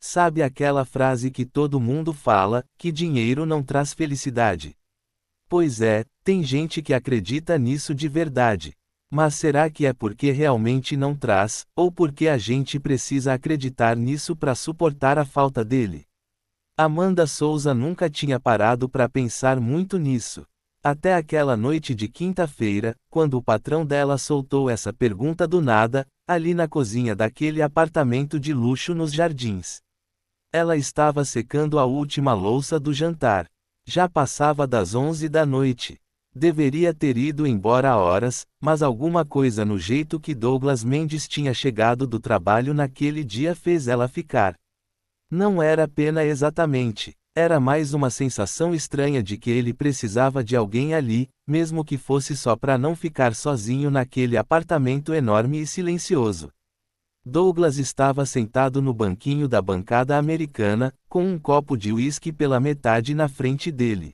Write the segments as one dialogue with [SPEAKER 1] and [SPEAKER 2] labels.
[SPEAKER 1] Sabe aquela frase que todo mundo fala, que dinheiro não traz felicidade? Pois é, tem gente que acredita nisso de verdade. Mas será que é porque realmente não traz, ou porque a gente precisa acreditar nisso para suportar a falta dele? Amanda Souza nunca tinha parado para pensar muito nisso. Até aquela noite de quinta-feira, quando o patrão dela soltou essa pergunta do nada, ali na cozinha daquele apartamento de luxo nos Jardins. Ela estava secando a última louça do jantar. Já passava das 11 da noite. Deveria ter ido embora há horas, mas alguma coisa no jeito que Douglas Mendes tinha chegado do trabalho naquele dia fez ela ficar. Não era pena exatamente. Era mais uma sensação estranha de que ele precisava de alguém ali, mesmo que fosse só para não ficar sozinho naquele apartamento enorme e silencioso. Douglas estava sentado no banquinho da bancada americana, com um copo de uísque pela metade na frente dele.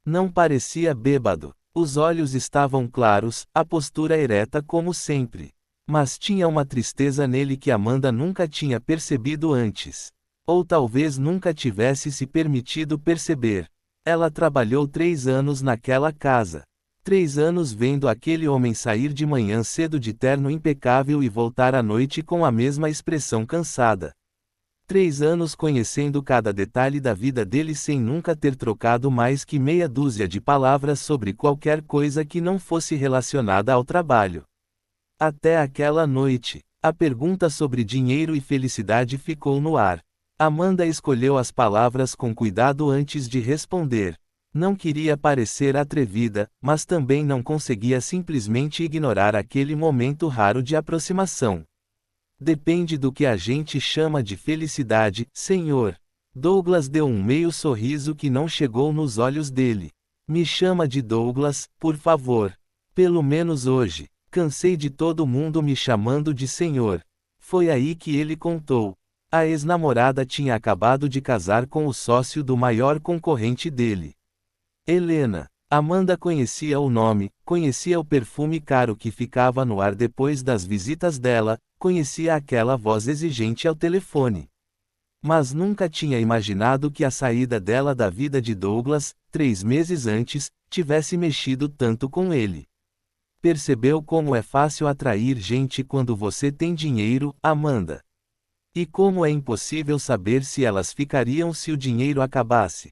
[SPEAKER 1] Não parecia bêbado. Os olhos estavam claros, a postura ereta como sempre. Mas tinha uma tristeza nele que Amanda nunca tinha percebido antes. Ou talvez nunca tivesse se permitido perceber. Ela trabalhou 3 anos naquela casa. 3 anos vendo aquele homem sair de manhã cedo de terno impecável e voltar à noite com a mesma expressão cansada. 3 anos conhecendo cada detalhe da vida dele sem nunca ter trocado mais que meia dúzia de palavras sobre qualquer coisa que não fosse relacionada ao trabalho. Até aquela noite, a pergunta sobre dinheiro e felicidade ficou no ar. Amanda escolheu as palavras com cuidado antes de responder. Não queria parecer atrevida, mas também não conseguia simplesmente ignorar aquele momento raro de aproximação. Depende do que a gente chama de felicidade, senhor. Douglas deu um meio sorriso que não chegou nos olhos dele. Me chama de Douglas, por favor. Pelo menos hoje. Cansei de todo mundo me chamando de senhor. Foi aí que ele contou. A ex-namorada tinha acabado de casar com o sócio do maior concorrente dele. Helena. Amanda conhecia o nome, conhecia o perfume caro que ficava no ar depois das visitas dela, conhecia aquela voz exigente ao telefone. Mas nunca tinha imaginado que a saída dela da vida de Douglas, 3 meses antes, tivesse mexido tanto com ele. Percebeu como é fácil atrair gente quando você tem dinheiro, Amanda? E como é impossível saber se elas ficariam se o dinheiro acabasse?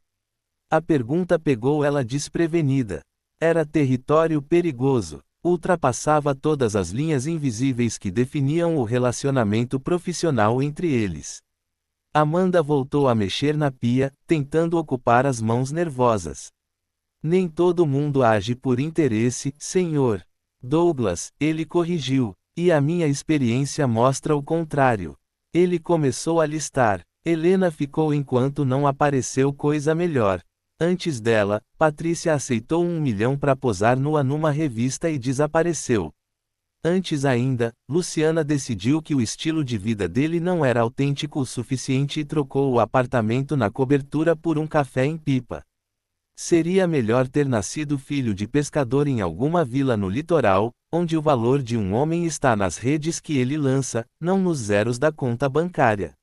[SPEAKER 1] A pergunta pegou ela desprevenida. Era território perigoso. Ultrapassava todas as linhas invisíveis que definiam o relacionamento profissional entre eles. Amanda voltou a mexer na pia, tentando ocupar as mãos nervosas. Nem todo mundo age por interesse, senhor. Douglas, ele corrigiu. E a minha experiência mostra o contrário. Ele começou a listar. Helena ficou enquanto não apareceu coisa melhor. Antes dela, Patrícia aceitou 1 milhão para posar nua numa revista e desapareceu. Antes ainda, Luciana decidiu que o estilo de vida dele não era autêntico o suficiente e trocou o apartamento na cobertura por um café em Pipa. Seria melhor ter nascido filho de pescador em alguma vila no litoral, onde o valor de um homem está nas redes que ele lança, não nos zeros da conta bancária.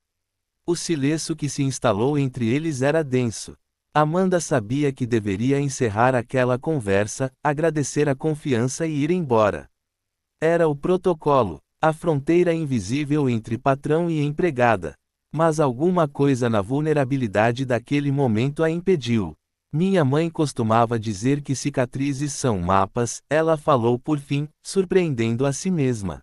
[SPEAKER 1] O silêncio que se instalou entre eles era denso. Amanda sabia que deveria encerrar aquela conversa, agradecer a confiança e ir embora. Era o protocolo, a fronteira invisível entre patrão e empregada. Mas alguma coisa na vulnerabilidade daquele momento a impediu. Minha mãe costumava dizer que cicatrizes são mapas, ela falou por fim, surpreendendo a si mesma.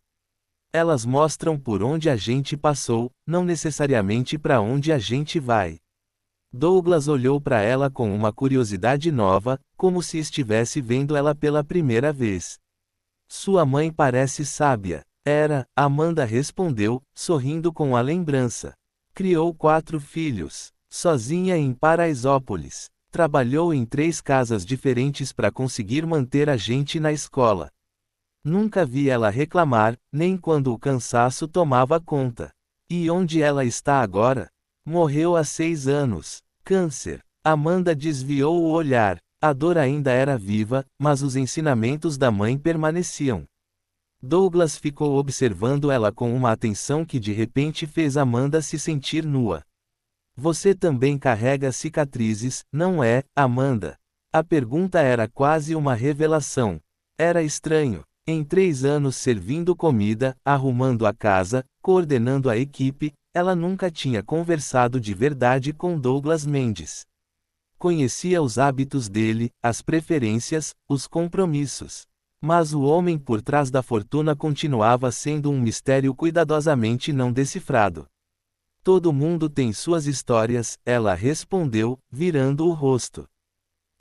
[SPEAKER 1] Elas mostram por onde a gente passou, não necessariamente para onde a gente vai. Douglas olhou para ela com uma curiosidade nova, como se estivesse vendo ela pela primeira vez. Sua mãe parece sábia. Era, Amanda respondeu, sorrindo com a lembrança. Criou 4 filhos, sozinha em Paraisópolis. Trabalhou em 3 casas diferentes para conseguir manter a gente na escola. Nunca vi ela reclamar, nem quando o cansaço tomava conta. E onde ela está agora? Morreu há 6 anos. Câncer. Amanda desviou o olhar. A dor ainda era viva, mas os ensinamentos da mãe permaneciam. Douglas ficou observando ela com uma atenção que de repente fez Amanda se sentir nua. Você também carrega cicatrizes, não é, Amanda? A pergunta era quase uma revelação. Era estranho. Em 3 anos servindo comida, arrumando a casa, coordenando a equipe, ela nunca tinha conversado de verdade com Douglas Mendes. Conhecia os hábitos dele, as preferências, os compromissos. Mas o homem por trás da fortuna continuava sendo um mistério cuidadosamente não decifrado. Todo mundo tem suas histórias, ela respondeu, virando o rosto.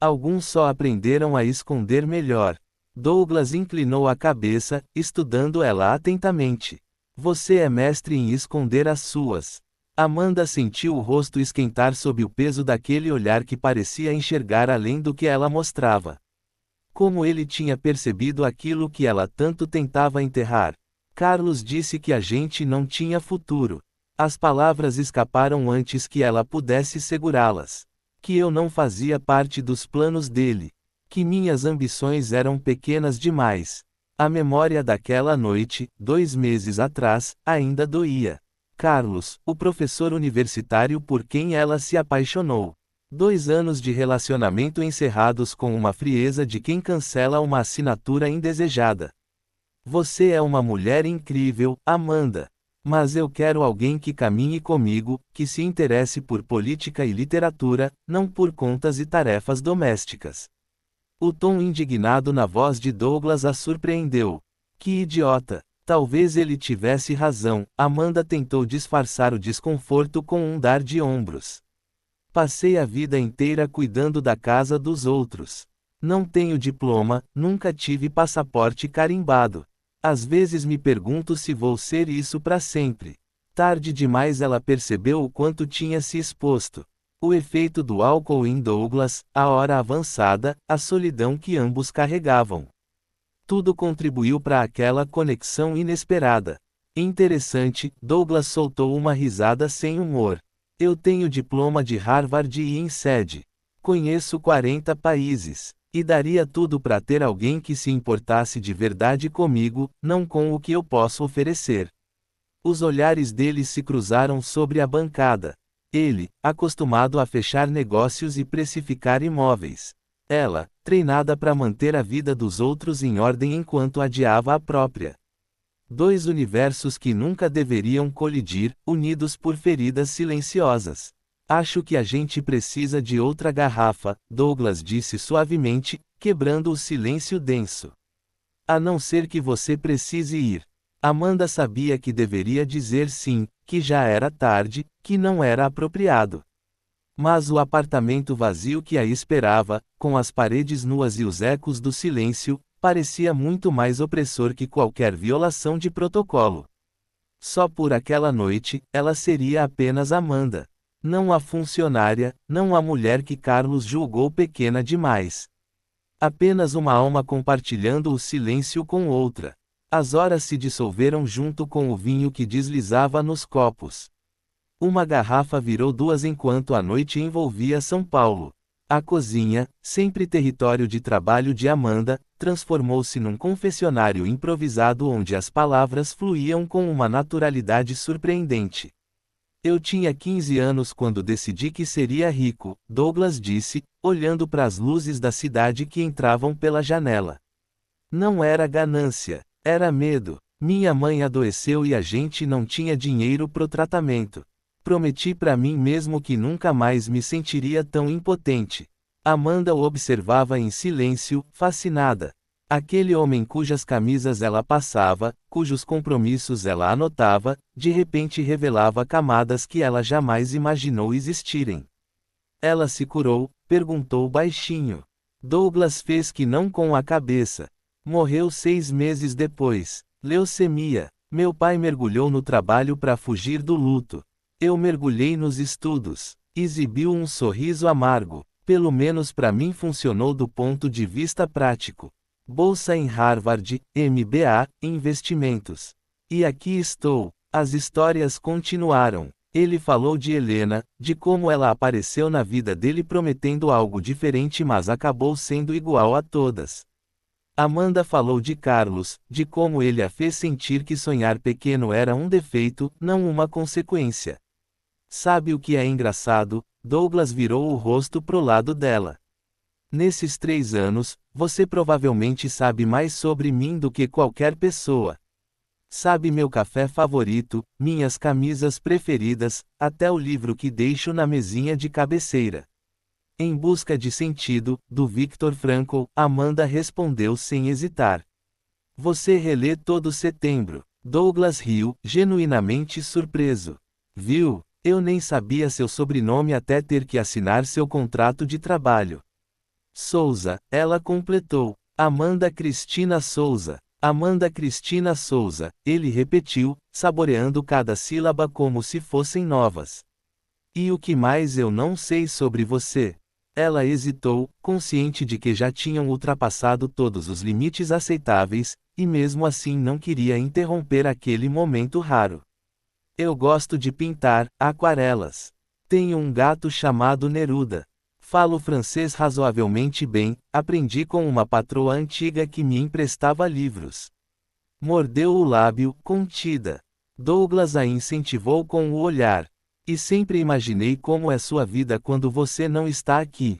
[SPEAKER 1] Alguns só aprenderam a esconder melhor. Douglas inclinou a cabeça, estudando ela atentamente. Você é mestre em esconder as suas. Amanda sentiu o rosto esquentar sob o peso daquele olhar que parecia enxergar além do que ela mostrava. Como ele tinha percebido aquilo que ela tanto tentava enterrar? Carlos disse que a gente não tinha futuro. As palavras escaparam antes que ela pudesse segurá-las. Que eu não fazia parte dos planos dele. Que minhas ambições eram pequenas demais. A memória daquela noite, 2 meses atrás, ainda doía. Carlos, o professor universitário por quem ela se apaixonou. 2 anos de relacionamento encerrados com uma frieza de quem cancela uma assinatura indesejada. Você é uma mulher incrível, Amanda. Mas eu quero alguém que caminhe comigo, que se interesse por política e literatura, não por contas e tarefas domésticas. O tom indignado na voz de Douglas a surpreendeu. Que idiota! Talvez ele tivesse razão, Amanda tentou disfarçar o desconforto com um dar de ombros. Passei a vida inteira cuidando da casa dos outros. Não tenho diploma, nunca tive passaporte carimbado. Às vezes me pergunto se vou ser isso para sempre. Tarde demais ela percebeu o quanto tinha se exposto. O efeito do álcool em Douglas, a hora avançada, a solidão que ambos carregavam. Tudo contribuiu para aquela conexão inesperada. Interessante, Douglas soltou uma risada sem humor. Eu tenho diploma de Harvard e INSEAD. Conheço 40 países. E daria tudo para ter alguém que se importasse de verdade comigo, não com o que eu posso oferecer. Os olhares deles se cruzaram sobre a bancada. Ele, acostumado a fechar negócios e precificar imóveis. Ela, treinada para manter a vida dos outros em ordem enquanto adiava a própria. 2 universos que nunca deveriam colidir, unidos por feridas silenciosas. Acho que a gente precisa de outra garrafa, Douglas disse suavemente, quebrando o silêncio denso. A não ser que você precise ir. Amanda sabia que deveria dizer sim, que já era tarde, que não era apropriado. Mas o apartamento vazio que a esperava, com as paredes nuas e os ecos do silêncio, parecia muito mais opressor que qualquer violação de protocolo. Só por aquela noite, ela seria apenas Amanda. Não a funcionária, não a mulher que Carlos julgou pequena demais. Apenas uma alma compartilhando o silêncio com outra. As horas se dissolveram junto com o vinho que deslizava nos copos. Uma garrafa virou 2 enquanto a noite envolvia São Paulo. A cozinha, sempre território de trabalho de Amanda, transformou-se num confessionário improvisado onde as palavras fluíam com uma naturalidade surpreendente. Eu tinha 15 anos quando decidi que seria rico, Douglas disse, olhando para as luzes da cidade que entravam pela janela. Não era ganância, era medo. Minha mãe adoeceu e a gente não tinha dinheiro pro tratamento. Prometi para mim mesmo que nunca mais me sentiria tão impotente. Amanda o observava em silêncio, fascinada. Aquele homem cujas camisas ela passava, cujos compromissos ela anotava, de repente revelava camadas que ela jamais imaginou existirem. Ela se curou? Perguntou baixinho. Douglas fez que não com a cabeça. Morreu 6 meses depois. Leucemia. Meu pai mergulhou no trabalho para fugir do luto. Eu mergulhei nos estudos. Exibiu um sorriso amargo. Pelo menos para mim funcionou do ponto de vista prático. Bolsa em Harvard, MBA, investimentos. E aqui estou. As histórias continuaram. Ele falou de Helena, de como ela apareceu na vida dele prometendo algo diferente mas acabou sendo igual a todas. Amanda falou de Carlos, de como ele a fez sentir que sonhar pequeno era um defeito, não uma consequência. Sabe o que é engraçado? Douglas virou o rosto pro lado dela. Nesses 3 anos, você provavelmente sabe mais sobre mim do que qualquer pessoa. Sabe meu café favorito, minhas camisas preferidas, até o livro que deixo na mesinha de cabeceira. Em Busca de Sentido, do Viktor Frankl, Amanda respondeu sem hesitar. Você relê todo setembro. Douglas riu, genuinamente surpreso. Viu? Eu nem sabia seu sobrenome até ter que assinar seu contrato de trabalho. Souza, ela completou. Amanda Cristina Souza. Amanda Cristina Souza, ele repetiu, saboreando cada sílaba como se fossem novas. E o que mais eu não sei sobre você? Ela hesitou, consciente de que já tinham ultrapassado todos os limites aceitáveis, e mesmo assim não queria interromper aquele momento raro. Eu gosto de pintar aquarelas. Tenho um gato chamado Neruda. Falo francês razoavelmente bem, aprendi com uma patroa antiga que me emprestava livros. Mordeu o lábio, contida. Douglas a incentivou com o olhar. E sempre imaginei como é sua vida quando você não está aqui.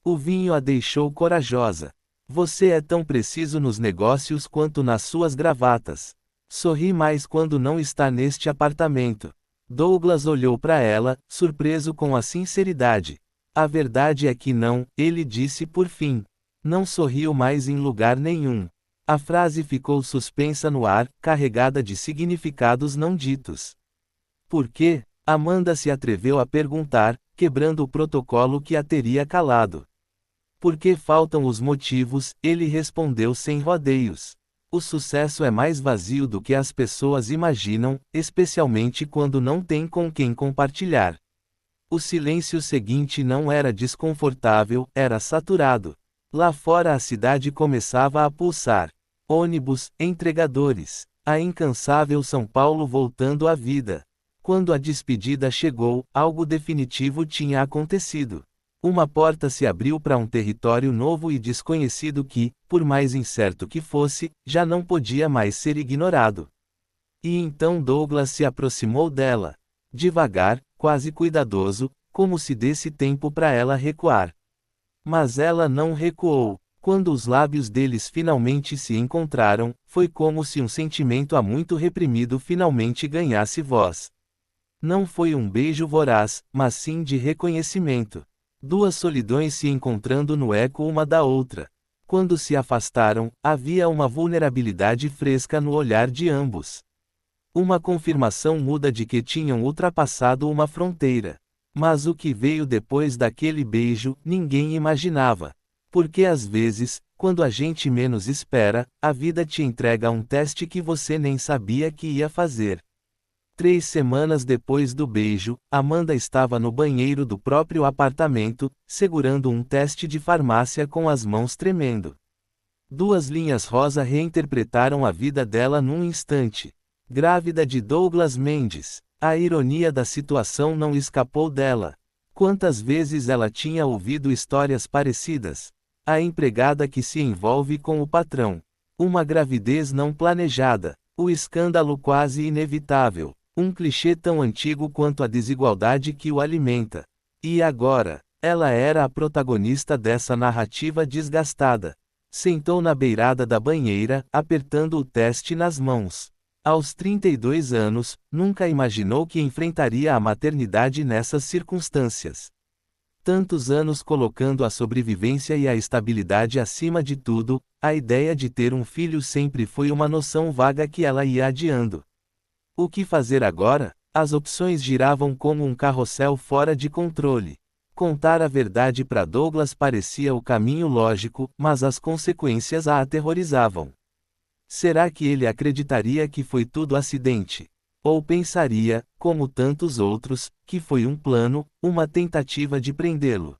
[SPEAKER 1] O vinho a deixou corajosa. Você é tão preciso nos negócios quanto nas suas gravatas. Sorri mais quando não está neste apartamento. Douglas olhou para ela, surpreso com a sinceridade. A verdade é que não, ele disse por fim. Não sorriu mais em lugar nenhum. A frase ficou suspensa no ar, carregada de significados não ditos. Por quê? Amanda se atreveu a perguntar, quebrando o protocolo que a teria calado. Porque faltam os motivos, ele respondeu sem rodeios. O sucesso é mais vazio do que as pessoas imaginam, especialmente quando não tem com quem compartilhar. O silêncio seguinte não era desconfortável, era saturado. Lá fora a cidade começava a pulsar. Ônibus, entregadores. A incansável São Paulo voltando à vida. Quando a despedida chegou, algo definitivo tinha acontecido. Uma porta se abriu para um território novo e desconhecido que, por mais incerto que fosse, já não podia mais ser ignorado. E então Douglas se aproximou dela. Devagar, quase cuidadoso, como se desse tempo para ela recuar. Mas ela não recuou. Quando os lábios deles finalmente se encontraram, foi como se um sentimento há muito reprimido finalmente ganhasse voz. Não foi um beijo voraz, mas sim de reconhecimento. Duas solidões se encontrando no eco uma da outra. Quando se afastaram, havia uma vulnerabilidade fresca no olhar de ambos. Uma confirmação muda de que tinham ultrapassado uma fronteira. Mas o que veio depois daquele beijo, ninguém imaginava. Porque às vezes, quando a gente menos espera, a vida te entrega um teste que você nem sabia que ia fazer. 3 semanas depois do beijo, Amanda estava no banheiro do próprio apartamento, segurando um teste de farmácia com as mãos tremendo. 2 linhas rosa reinterpretaram a vida dela num instante. Grávida de Douglas Mendes. A ironia da situação não escapou dela. Quantas vezes ela tinha ouvido histórias parecidas? A empregada que se envolve com o patrão. Uma gravidez não planejada. O escândalo quase inevitável. Um clichê tão antigo quanto a desigualdade que o alimenta. E agora, ela era a protagonista dessa narrativa desgastada. Sentou na beirada da banheira, apertando o teste nas mãos. Aos 32 anos, nunca imaginou que enfrentaria a maternidade nessas circunstâncias. Tantos anos colocando a sobrevivência e a estabilidade acima de tudo, a ideia de ter um filho sempre foi uma noção vaga que ela ia adiando. O que fazer agora? As opções giravam como um carrossel fora de controle. Contar a verdade para Douglas parecia o caminho lógico, mas as consequências a aterrorizavam. Será que ele acreditaria que foi tudo acidente? Ou pensaria, como tantos outros, que foi um plano, uma tentativa de prendê-lo?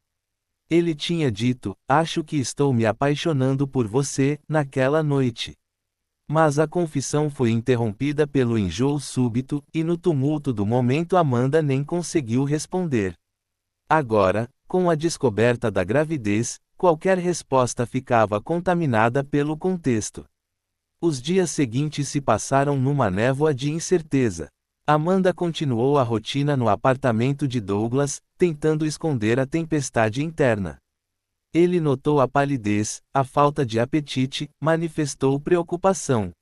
[SPEAKER 1] Ele tinha dito: "Acho que estou me apaixonando por você", naquela noite. Mas a confissão foi interrompida pelo enjoo súbito, e no tumulto do momento Amanda nem conseguiu responder. Agora, com a descoberta da gravidez, qualquer resposta ficava contaminada pelo contexto. Os dias seguintes se passaram numa névoa de incerteza. Amanda continuou a rotina no apartamento de Douglas, tentando esconder a tempestade interna. Ele notou a palidez, a falta de apetite, manifestou preocupação.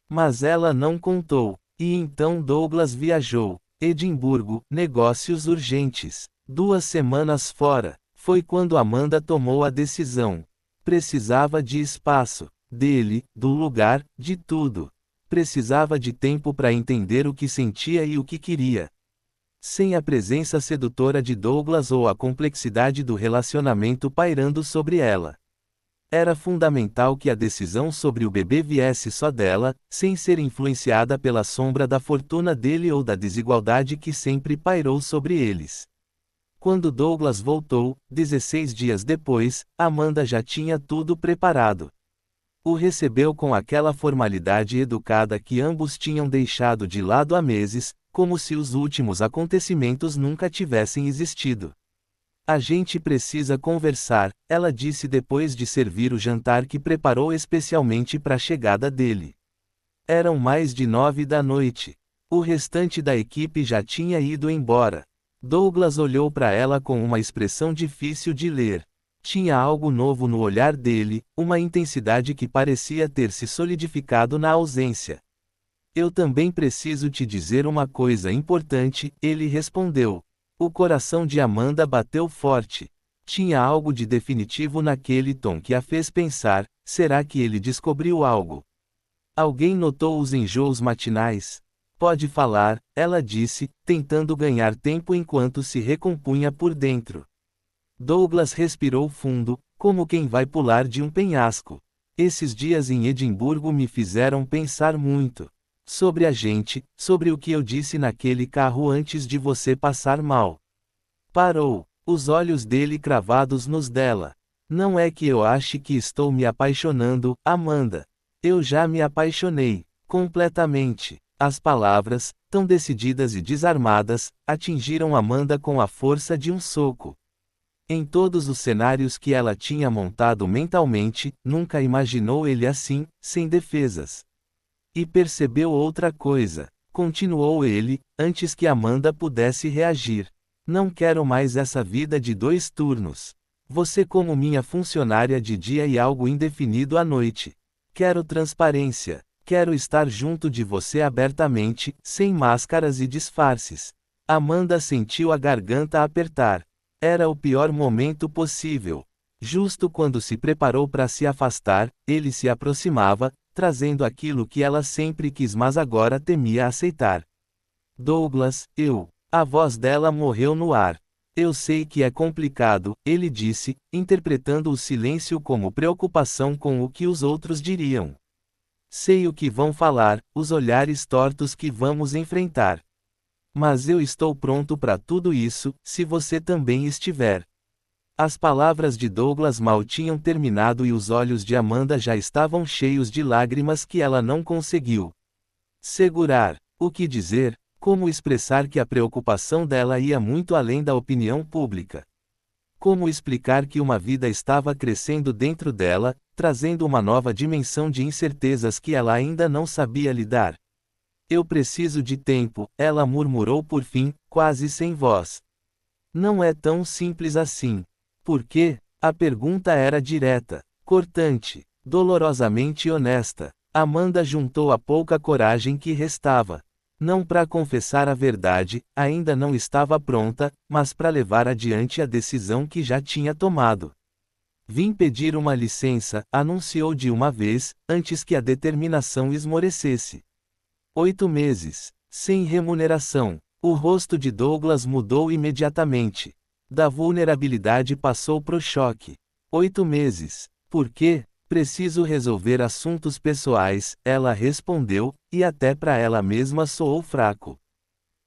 [SPEAKER 1] Mas ela não contou. E então Douglas viajou. Edimburgo, negócios urgentes. 2 semanas fora. Foi quando Amanda tomou a decisão. Precisava de espaço. Dele, do lugar, de tudo. Precisava de tempo para entender o que sentia e o que queria. Sem a presença sedutora de Douglas ou a complexidade do relacionamento pairando sobre ela. Era fundamental que a decisão sobre o bebê viesse só dela, sem ser influenciada pela sombra da fortuna dele ou da desigualdade que sempre pairou sobre eles. Quando Douglas voltou, 16 dias depois, Amanda já tinha tudo preparado. O recebeu com aquela formalidade educada que ambos tinham deixado de lado há meses, como se os últimos acontecimentos nunca tivessem existido. A gente precisa conversar, ela disse depois de servir o jantar que preparou especialmente para a chegada dele. Eram mais de 9 da noite. O restante da equipe já tinha ido embora. Douglas olhou para ela com uma expressão difícil de ler. Tinha algo novo no olhar dele, uma intensidade que parecia ter se solidificado na ausência. Eu também preciso te dizer uma coisa importante, ele respondeu. O coração de Amanda bateu forte. Tinha algo de definitivo naquele tom que a fez pensar, será que ele descobriu algo? Alguém notou os enjoos matinais? Pode falar, ela disse, tentando ganhar tempo enquanto se recompunha por dentro. Douglas respirou fundo, como quem vai pular de um penhasco. Esses dias em Edimburgo me fizeram pensar muito. Sobre a gente, sobre o que eu disse naquele carro antes de você passar mal. Parou, os olhos dele cravados nos dela. Não é que eu ache que estou me apaixonando, Amanda. Eu já me apaixonei, completamente. As palavras, tão decididas e desarmadas, atingiram Amanda com a força de um soco. Em todos os cenários que ela tinha montado mentalmente, nunca imaginou ele assim, sem defesas. E percebeu outra coisa, continuou ele, antes que Amanda pudesse reagir. Não quero mais essa vida de 2 turnos. Você como minha funcionária de dia e algo indefinido à noite. Quero transparência. Quero estar junto de você abertamente, sem máscaras e disfarces. Amanda sentiu a garganta apertar. Era o pior momento possível. Justo quando se preparou para se afastar, ele se aproximava, trazendo aquilo que ela sempre quis mas agora temia aceitar. Douglas, eu. A voz dela morreu no ar. Eu sei que é complicado, ele disse, interpretando o silêncio como preocupação com o que os outros diriam. Sei o que vão falar, os olhares tortos que vamos enfrentar. Mas eu estou pronto para tudo isso, se você também estiver. As palavras de Douglas mal tinham terminado e os olhos de Amanda já estavam cheios de lágrimas que ela não conseguiu segurar. O que dizer? Como expressar que a preocupação dela ia muito além da opinião pública? Como explicar que uma vida estava crescendo dentro dela, trazendo uma nova dimensão de incertezas que ela ainda não sabia lidar? Eu preciso de tempo, ela murmurou por fim, quase sem voz. Não é tão simples assim. Por quê? A pergunta era direta, cortante, dolorosamente honesta. Amanda juntou a pouca coragem que restava. Não para confessar a verdade, ainda não estava pronta, mas para levar adiante a decisão que já tinha tomado. Vim pedir uma licença, anunciou de uma vez, antes que a determinação esmorecesse. 8 meses. Sem remuneração. O rosto de Douglas mudou imediatamente. Da vulnerabilidade passou pro choque. 8 meses. Por quê? Preciso resolver assuntos pessoais, ela respondeu, e até para ela mesma soou fraco.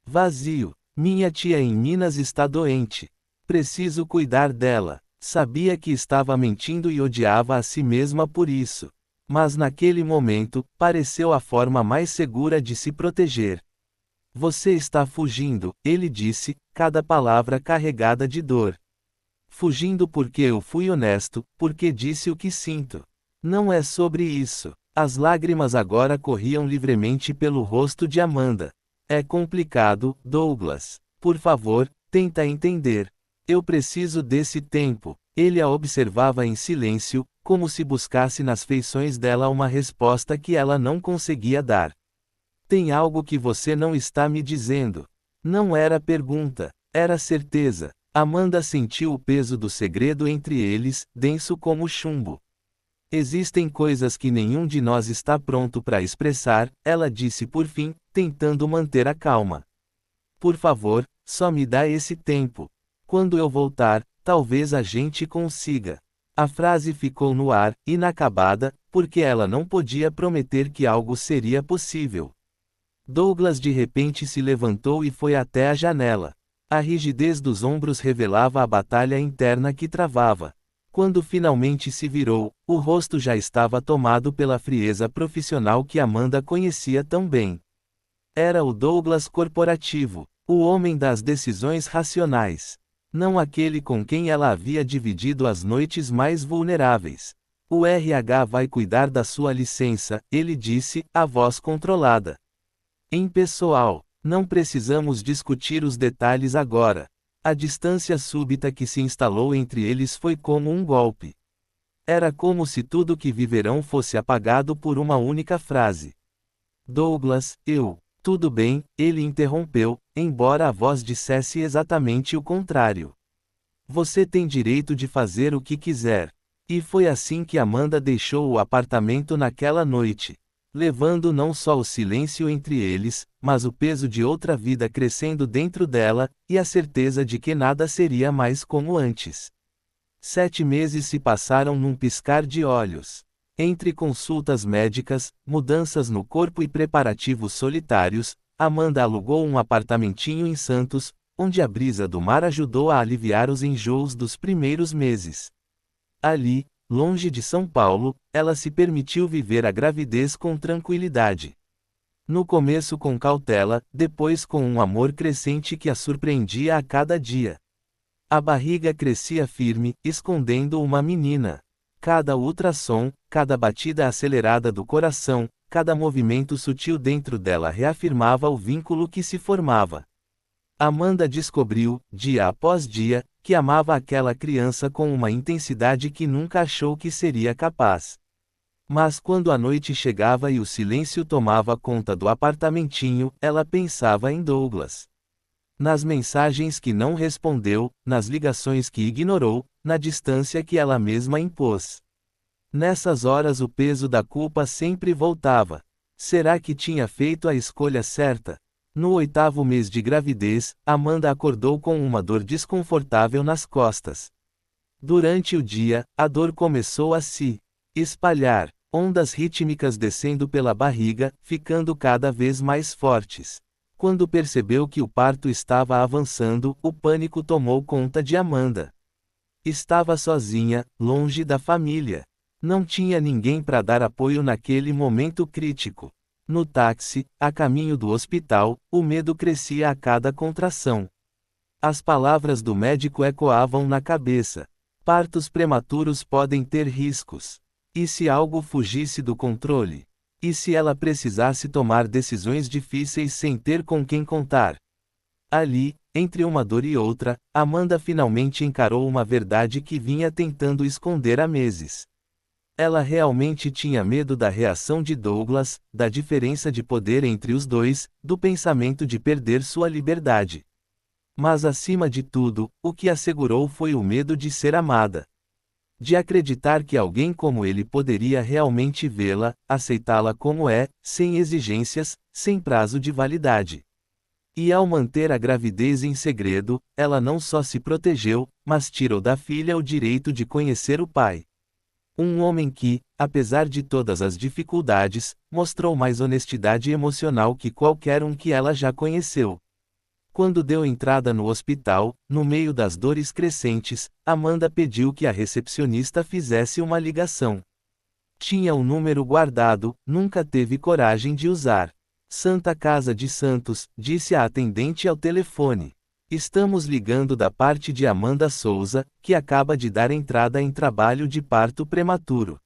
[SPEAKER 1] Vazio. Minha tia em Minas está doente. Preciso cuidar dela. Sabia que estava mentindo e odiava a si mesma por isso. Mas naquele momento, pareceu a forma mais segura de se proteger. Você está fugindo, ele disse, cada palavra carregada de dor. Fugindo porque eu fui honesto, porque disse o que sinto. Não é sobre isso. As lágrimas agora corriam livremente pelo rosto de Amanda. É complicado, Douglas. Por favor, tenta entender. Eu preciso desse tempo. Ele a observava em silêncio, como se buscasse nas feições dela uma resposta que ela não conseguia dar. Tem algo que você não está me dizendo. Não era pergunta, era certeza. Amanda sentiu o peso do segredo entre eles, denso como chumbo. Existem coisas que nenhum de nós está pronto para expressar, ela disse por fim, tentando manter a calma. Por favor, só me dá esse tempo. Quando eu voltar, talvez a gente consiga. A frase ficou no ar, inacabada, porque ela não podia prometer que algo seria possível. Douglas de repente se levantou e foi até a janela. A rigidez dos ombros revelava a batalha interna que travava. Quando finalmente se virou, o rosto já estava tomado pela frieza profissional que Amanda conhecia tão bem. Era o Douglas corporativo, o homem das decisões racionais. Não aquele com quem ela havia dividido as noites mais vulneráveis. O RH vai cuidar da sua licença, ele disse, a voz controlada. Impessoal, não precisamos discutir os detalhes agora. A distância súbita que se instalou entre eles foi como um golpe. Era como se tudo que viverão fosse apagado por uma única frase. Douglas, tudo bem, ele interrompeu, embora a voz dissesse exatamente o contrário. Você tem direito de fazer o que quiser. E foi assim que Amanda deixou o apartamento naquela noite, levando não só o silêncio entre eles, mas o peso de outra vida crescendo dentro dela, e a certeza de que nada seria mais como antes. 7 meses se passaram num piscar de olhos. Entre consultas médicas, mudanças no corpo e preparativos solitários, Amanda alugou um apartamentinho em Santos, onde a brisa do mar ajudou a aliviar os enjoos dos primeiros meses. Ali, longe de São Paulo, ela se permitiu viver a gravidez com tranquilidade. No começo com cautela, depois com um amor crescente que a surpreendia a cada dia. A barriga crescia firme, escondendo uma menina. Cada ultrassom, cada batida acelerada do coração, cada movimento sutil dentro dela reafirmava o vínculo que se formava. Amanda descobriu, dia após dia, que amava aquela criança com uma intensidade que nunca achou que seria capaz. Mas quando a noite chegava e o silêncio tomava conta do apartamentinho, ela pensava em Douglas. Nas mensagens que não respondeu, nas ligações que ignorou, na distância que ela mesma impôs. Nessas horas o peso da culpa sempre voltava. Será que tinha feito a escolha certa? No 8º mês de gravidez, Amanda acordou com uma dor desconfortável nas costas. Durante o dia, a dor começou a se espalhar, ondas rítmicas descendo pela barriga, ficando cada vez mais fortes. Quando percebeu que o parto estava avançando, o pânico tomou conta de Amanda. Estava sozinha, longe da família. Não tinha ninguém para dar apoio naquele momento crítico. No táxi, a caminho do hospital, o medo crescia a cada contração. As palavras do médico ecoavam na cabeça. Partos prematuros podem ter riscos. E se algo fugisse do controle? E se ela precisasse tomar decisões difíceis sem ter com quem contar? Ali, entre uma dor e outra, Amanda finalmente encarou uma verdade que vinha tentando esconder há meses. Ela realmente tinha medo da reação de Douglas, da diferença de poder entre os dois, do pensamento de perder sua liberdade. Mas acima de tudo, o que a segurou foi o medo de ser amada. De acreditar que alguém como ele poderia realmente vê-la, aceitá-la como é, sem exigências, sem prazo de validade. E ao manter a gravidez em segredo, ela não só se protegeu, mas tirou da filha o direito de conhecer o pai. Um homem que, apesar de todas as dificuldades, mostrou mais honestidade emocional que qualquer um que ela já conheceu. Quando deu entrada no hospital, no meio das dores crescentes, Amanda pediu que a recepcionista fizesse uma ligação. Tinha o número guardado, nunca teve coragem de usar. Santa Casa de Santos, disse a atendente ao telefone. Estamos ligando da parte de Amanda Souza, que acaba de dar entrada em trabalho de parto prematuro.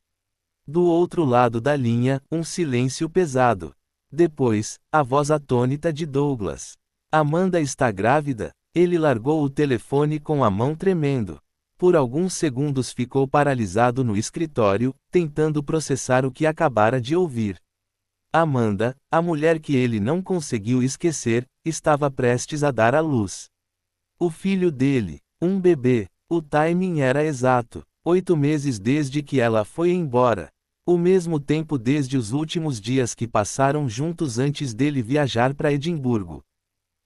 [SPEAKER 1] Do outro lado da linha, um silêncio pesado. Depois, a voz atônita de Douglas. Amanda está grávida? Ele largou o telefone com a mão tremendo. Por alguns segundos ficou paralisado no escritório, tentando processar o que acabara de ouvir. Amanda, a mulher que ele não conseguiu esquecer, estava prestes a dar à luz. O filho dele, um bebê. O timing era exato. 8 meses desde que ela foi embora. O mesmo tempo desde os últimos dias que passaram juntos antes dele viajar para Edimburgo.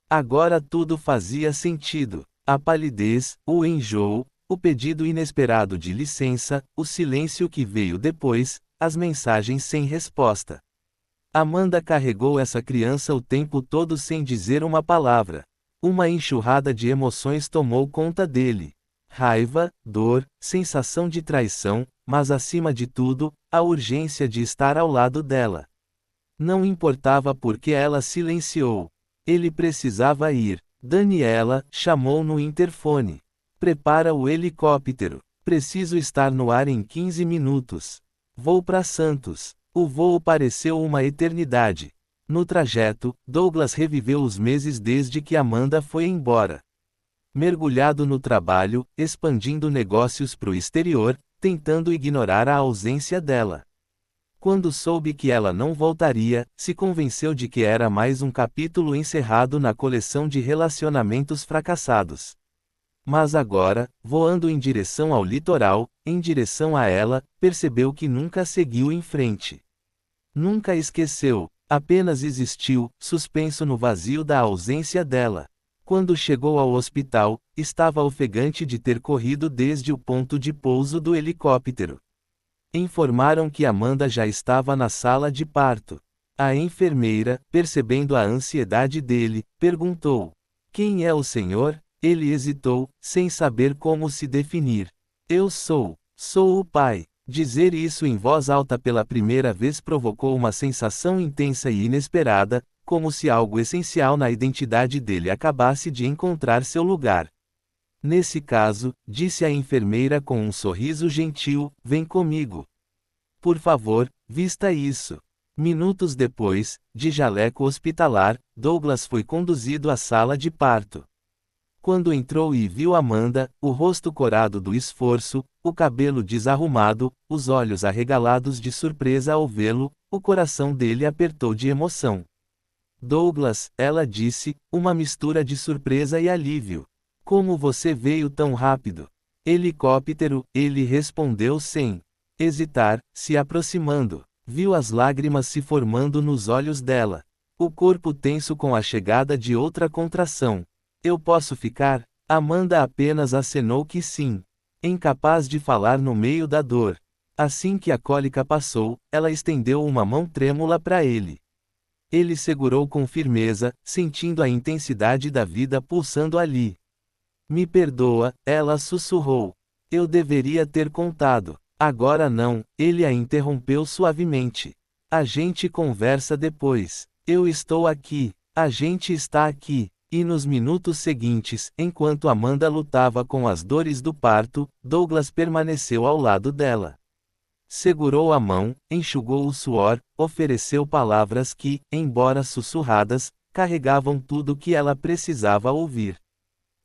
[SPEAKER 1] Agora tudo fazia sentido. A palidez, o enjoo, o pedido inesperado de licença, o silêncio que veio depois, as mensagens sem resposta. Amanda carregou essa criança o tempo todo sem dizer uma palavra. Uma enxurrada de emoções tomou conta dele. Raiva, dor, sensação de traição, mas acima de tudo, a urgência de estar ao lado dela. Não importava por que ela silenciou. Ele precisava ir. Daniela chamou no interfone. Prepara o helicóptero. Preciso estar no ar em 15 minutos. Vou para Santos. O voo pareceu uma eternidade. No trajeto, Douglas reviveu os meses desde que Amanda foi embora. Mergulhado no trabalho, expandindo negócios para o exterior, tentando ignorar a ausência dela. Quando soube que ela não voltaria, se convenceu de que era mais um capítulo encerrado na coleção de relacionamentos fracassados. Mas agora, voando em direção ao litoral, em direção a ela, percebeu que nunca seguiu em frente. Nunca esqueceu, apenas existiu, suspenso no vazio da ausência dela. Quando chegou ao hospital, estava ofegante de ter corrido desde o ponto de pouso do helicóptero. Informaram que Amanda já estava na sala de parto. A enfermeira, percebendo a ansiedade dele, perguntou: "Quem é o senhor?" Ele hesitou, sem saber como se definir. "Eu sou o pai." Dizer isso em voz alta pela primeira vez provocou uma sensação intensa e inesperada, como se algo essencial na identidade dele acabasse de encontrar seu lugar. "Nesse caso", disse a enfermeira com um sorriso gentil, "vem comigo. Por favor, vista isso." Minutos depois, de jaleco hospitalar, Douglas foi conduzido à sala de parto. Quando entrou e viu Amanda, o rosto corado do esforço, o cabelo desarrumado, os olhos arregalados de surpresa ao vê-lo, o coração dele apertou de emoção. "Douglas", ela disse, uma mistura de surpresa e alívio. "Como você veio tão rápido?" "Helicóptero", ele respondeu sem hesitar, se aproximando. Viu as lágrimas se formando nos olhos dela. O corpo tenso com a chegada de outra contração. "Eu posso ficar?" Amanda apenas acenou que sim. Incapaz de falar no meio da dor. Assim que a cólica passou, ela estendeu uma mão trêmula para ele. Ele segurou com firmeza, sentindo a intensidade da vida pulsando ali. "Me perdoa", ela sussurrou. "Eu deveria ter contado." "Agora não", ele a interrompeu suavemente. "A gente conversa depois. Eu estou aqui. A gente está aqui." E nos minutos seguintes, enquanto Amanda lutava com as dores do parto, Douglas permaneceu ao lado dela. Segurou a mão, enxugou o suor, ofereceu palavras que, embora sussurradas, carregavam tudo o que ela precisava ouvir.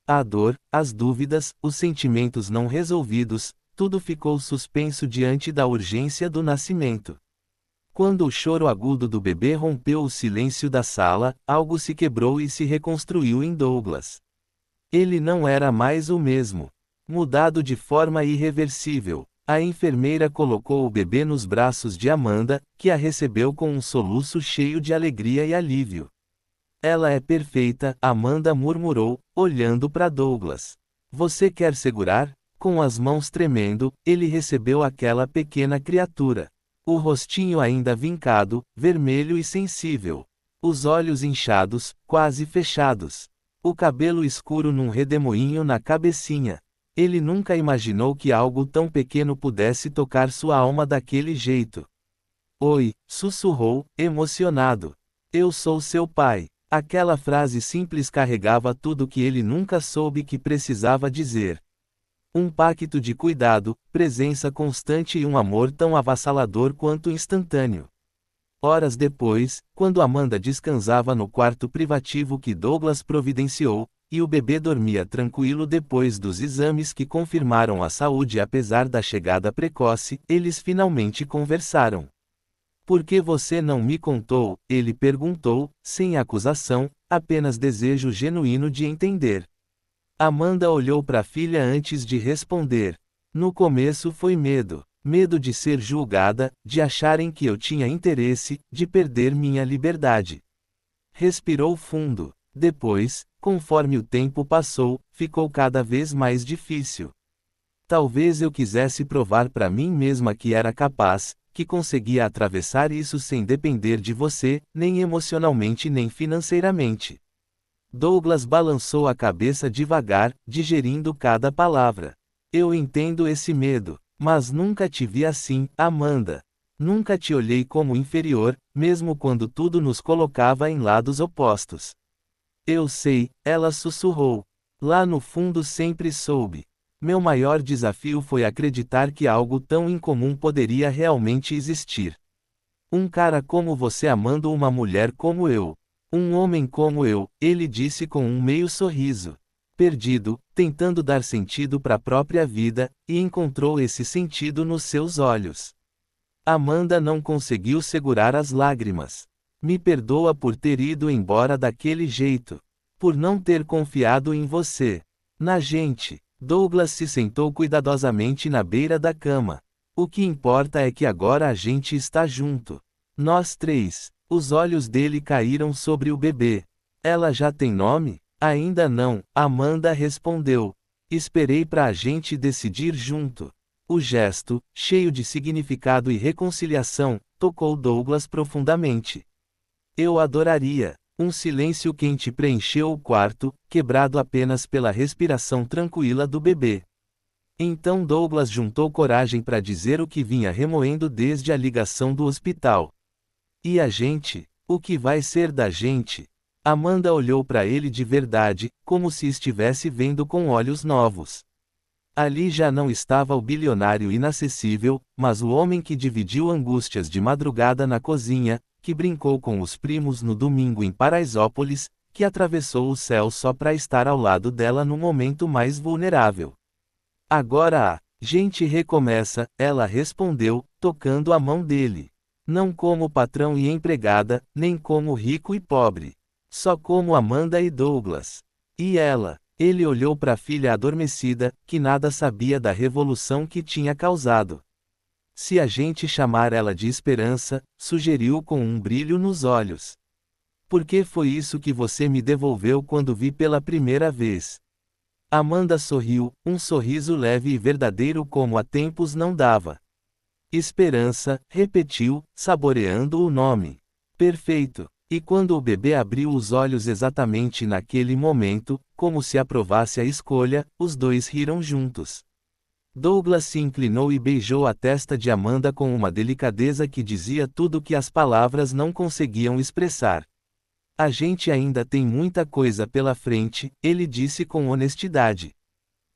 [SPEAKER 1] A dor, as dúvidas, os sentimentos não resolvidos, tudo ficou suspenso diante da urgência do nascimento. Quando o choro agudo do bebê rompeu o silêncio da sala, algo se quebrou e se reconstruiu em Douglas. Ele não era mais o mesmo. Mudado de forma irreversível. A enfermeira colocou o bebê nos braços de Amanda, que a recebeu com um soluço cheio de alegria e alívio. "Ela é perfeita", Amanda murmurou, olhando para Douglas. "Você quer segurar?" Com as mãos tremendo, ele recebeu aquela pequena criatura. O rostinho ainda vincado, vermelho e sensível. Os olhos inchados, quase fechados. O cabelo escuro num redemoinho na cabecinha. Ele nunca imaginou que algo tão pequeno pudesse tocar sua alma daquele jeito. "Oi", sussurrou, emocionado. "Eu sou seu pai." Aquela frase simples carregava tudo que ele nunca soube que precisava dizer. Um pacto de cuidado, presença constante e um amor tão avassalador quanto instantâneo. Horas depois, quando Amanda descansava no quarto privativo que Douglas providenciou, e o bebê dormia tranquilo depois dos exames que confirmaram a saúde apesar da chegada precoce, eles finalmente conversaram. Por que você não me contou? Ele perguntou, sem acusação, apenas desejo genuíno de entender. Amanda olhou para a filha antes de responder. No começo foi medo. Medo de ser julgada, de acharem que eu tinha interesse, de perder minha liberdade. Respirou fundo. Depois, conforme o tempo passou, ficou cada vez mais difícil. Talvez eu quisesse provar para mim mesma que era capaz, que conseguia atravessar isso sem depender de você, nem emocionalmente nem financeiramente. Douglas balançou a cabeça devagar, digerindo cada palavra. Eu entendo esse medo. Mas nunca te vi assim, Amanda. Nunca te olhei como inferior, mesmo quando tudo nos colocava em lados opostos. Eu sei, ela sussurrou. Lá no fundo sempre soube. Meu maior desafio foi acreditar que algo tão incomum poderia realmente existir. Um cara como você amando uma mulher como eu. Um homem como eu, ele disse com um meio sorriso. Perdido, tentando dar sentido para a própria vida, e encontrou esse sentido nos seus olhos. Amanda não conseguiu segurar as lágrimas. Me perdoa por ter ido embora daquele jeito. Por não ter confiado em você. Na gente. Douglas se sentou cuidadosamente na beira da cama. O que importa é que agora a gente está junto. Nós três. Os olhos dele caíram sobre o bebê. Ela já tem nome? Ainda não, Amanda respondeu. Esperei para a gente decidir junto. O gesto, cheio de significado e reconciliação, tocou Douglas profundamente. Eu adoraria. Um silêncio quente preencheu o quarto, quebrado apenas pela respiração tranquila do bebê. Então Douglas juntou coragem para dizer o que vinha remoendo desde a ligação do hospital. E a gente? O que vai ser da gente? Amanda olhou para ele de verdade, como se estivesse vendo com olhos novos. Ali já não estava o bilionário inacessível, mas o homem que dividiu angústias de madrugada na cozinha, que brincou com os primos no domingo em Paraisópolis, que atravessou o céu só para estar ao lado dela no momento mais vulnerável. Agora a gente recomeça, ela respondeu, tocando a mão dele. Não como patrão e empregada, nem como rico e pobre. Só como Amanda e Douglas. E ela? Ele olhou para a filha adormecida, que nada sabia da revolução que tinha causado. Se a gente chamar ela de esperança, sugeriu com um brilho nos olhos. Por que foi isso que você me devolveu quando vi pela primeira vez? Amanda sorriu, um sorriso leve e verdadeiro como há tempos não dava. Esperança, repetiu, saboreando o nome. Perfeito. E quando o bebê abriu os olhos exatamente naquele momento, como se aprovasse a escolha, os dois riram juntos. Douglas se inclinou e beijou a testa de Amanda com uma delicadeza que dizia tudo que as palavras não conseguiam expressar. A gente ainda tem muita coisa pela frente, ele disse com honestidade.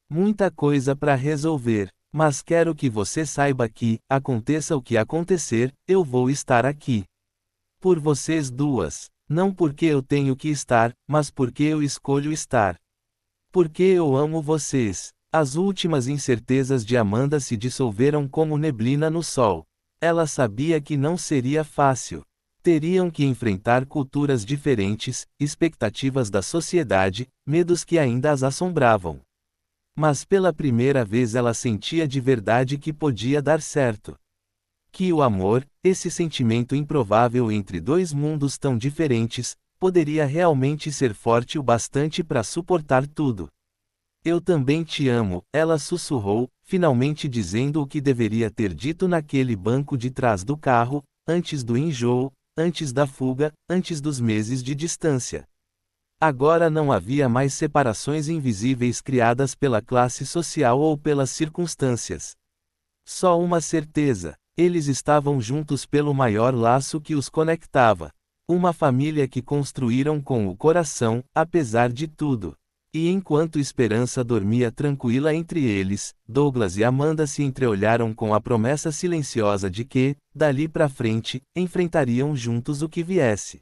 [SPEAKER 1] Muita coisa para resolver, mas quero que você saiba que, aconteça o que acontecer, eu vou estar aqui. Por vocês duas. Não porque eu tenho que estar, mas porque eu escolho estar. Porque eu amo vocês. As últimas incertezas de Amanda se dissolveram como neblina no sol. Ela sabia que não seria fácil. Teriam que enfrentar culturas diferentes, expectativas da sociedade, medos que ainda as assombravam. Mas pela primeira vez ela sentia de verdade que podia dar certo. Que o amor, esse sentimento improvável entre dois mundos tão diferentes, poderia realmente ser forte o bastante para suportar tudo. Eu também te amo, ela sussurrou, finalmente dizendo o que deveria ter dito naquele banco de trás do carro, antes do enjoo, antes da fuga, antes dos meses de distância. Agora não havia mais separações invisíveis criadas pela classe social ou pelas circunstâncias. Só uma certeza. Eles estavam juntos pelo maior laço que os conectava. Uma família que construíram com o coração, apesar de tudo. E enquanto Esperança dormia tranquila entre eles, Douglas e Amanda se entreolharam com a promessa silenciosa de que, dali pra frente, enfrentariam juntos o que viesse.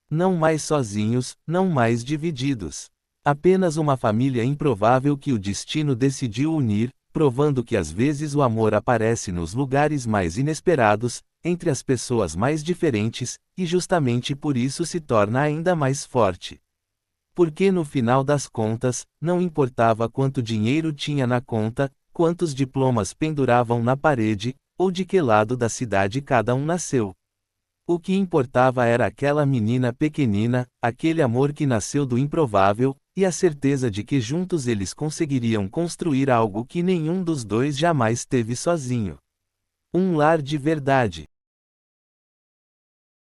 [SPEAKER 1] Não mais sozinhos, não mais divididos. Apenas uma família improvável que o destino decidiu unir, provando que às vezes o amor aparece nos lugares mais inesperados, entre as pessoas mais diferentes, e justamente por isso se torna ainda mais forte. Porque no final das contas, não importava quanto dinheiro tinha na conta, quantos diplomas penduravam na parede, ou de que lado da cidade cada um nasceu. O que importava era aquela menina pequenina, aquele amor que nasceu do improvável, e a certeza de que juntos eles conseguiriam construir algo que nenhum dos dois jamais teve sozinho. Um lar de verdade.